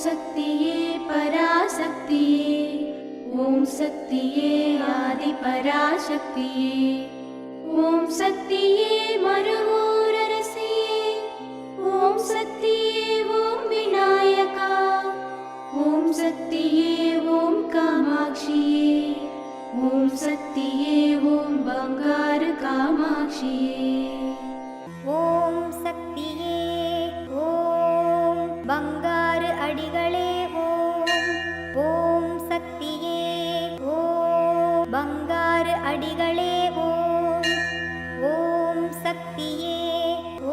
சக்தியே பராசக்தியே, ஓம் சக்தியே ஆதி பராசக்தியே, ஓம் சக்தியே மறுவூர் அரசியே, ஓம் சக்தியே ஓம் விநாயகா, ஓம் சக்தியே ஓம் காமாட்சியே, ஓம் சக்தியே ஓம் பங்காரு காமாட்சியே. ஓம் சக்தியே ஓம் பங்காரு அடிகளே ஓம். ஓம் சக்தியே ஓம் பங்காரு அடிகளே ஓம். ஓம் சக்தியே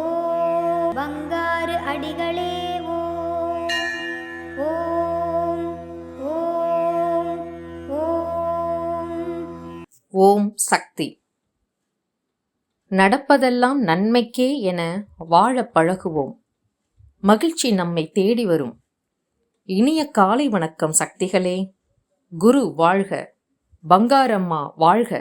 ஓம் பங்காரு அடிகளே ஓம். ஓம் ஓம் ஓம். ஓம் சக்தி. நடப்பதெல்லாம் நன்மைக்கே என வாழ பழகுவோம். மகிழ்ச்சி நம்மை தேடி வரும். இனிய காலை வணக்கம் சக்திகளே. குரு வாழ்க, பங்காரம்மா வாழ்க.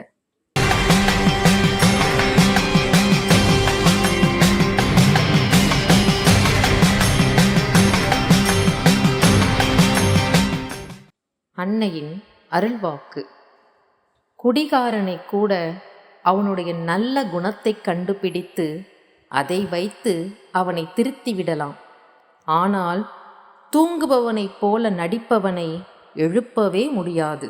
அன்னையின் அருள்வாக்கு. குடிகாரனை கூட அவனுடைய நல்ல குணத்தை கண்டுபிடித்து அதை வைத்து அவனை திருத்திவிடலாம். ஆனால் தூங்குபவனைப் போல நடிப்பவனை எழுப்பவே முடியாது.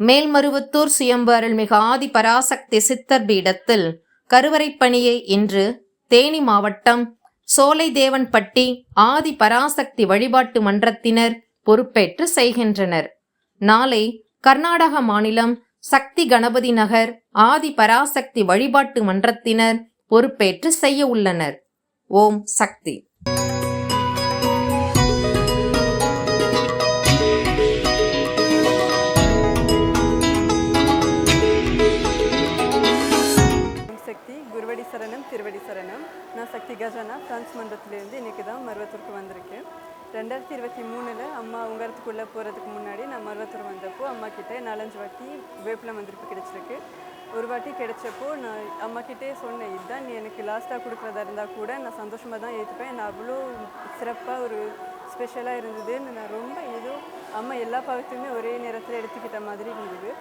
மேல்மருவத்தூர் சுயம்பு அருள்மிகு ஆதி பராசக்தி சித்தர் பீடத்தில் கருவறைப் பணியை இன்று தேனி மாவட்டம் சோலைதேவன்பட்டி ஆதி பராசக்தி வழிபாட்டு மன்றத்தினர் பொறுப்பேற்று செய்கின்றனர். நாளை கர்நாடக மாநிலம் சக்தி கணபதி நகர் ஆதி பராசக்தி வழிபாட்டு மன்றத்தினர் பொறுப்பேற்று செய்ய உள்ளனர். ஓம் சக்தி. சக்தி குருவடி சரணம் திருவடி சரணம். நான் சக்தி கஜானா பிரான்ஸ் மன்றத்திலேருந்து இன்றைக்கி தான் மருவத்தூருக்கு வந்திருக்கேன். 2023 அம்மா உங்கரத்துக்குள்ளே போகிறதுக்கு முன்னாடி நான் மருவத்தூர் வந்தப்போ அம்மா கிட்டே 4-5 வாட்டி வேப்பிலை மந்திரிப்பு கிடைச்சிருக்கு. ஒரு வாட்டி கிடைச்சப்போ நான் அம்மா கிட்டே சொன்னேன், இதுதான் நீ எனக்கு லாஸ்ட்டாக கொடுக்குறதா இருந்தால் கூட நான் சந்தோஷமாக தான் ஏற்றுப்பேன். நான் அவ்வளோ சிறப்பாக ஒரு ஸ்பெஷலாக இருந்ததுன்னு நான் ரொம்ப ஏதோ அம்மா எல்லா பாவத்தையுமே ஒரே நேரத்தில் எடுத்துக்கிட்ட மாதிரி இருந்தது.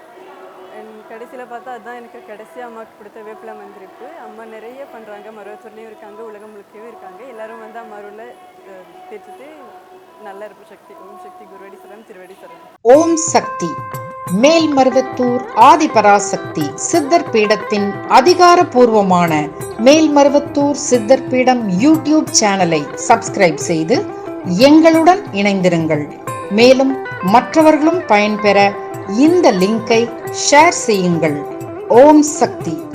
கடைசியில் பார்த்தா அதுதான் எனக்கு கடைசியாக அம்மாவுக்கு கொடுத்த வேப்பிலை மந்திரிப்பு. அம்மா நிறைய பண்ணுறாங்க, மருவத்தூர்லேயும் இருக்காங்க, உலகம் முழுக்கையும் இருக்காங்க. எல்லோரும் வந்து அம்மாவில் பேச்சுட்டு நல்லா இருக்கும். சக்தி. ஓம் சக்தி குருவடி சரணம் திருவடி சரணம். ஓம் சக்தி. மேல்மருவத்தூர் ஆதிபராசக்தி சித்தர் பீடத்தின் அதிகாரப்பூர்வமான மேல்மருவத்தூர் சித்தர் பீடம் யூடியூப் சேனலை சப்ஸ்கிரைப் செய்து எங்களுடன் இணைந்திருங்கள். மேலும் மற்றவர்களும் பயன்பெற இந்த லிங்கை ஷேர் செய்யுங்கள். ஓம் சக்தி.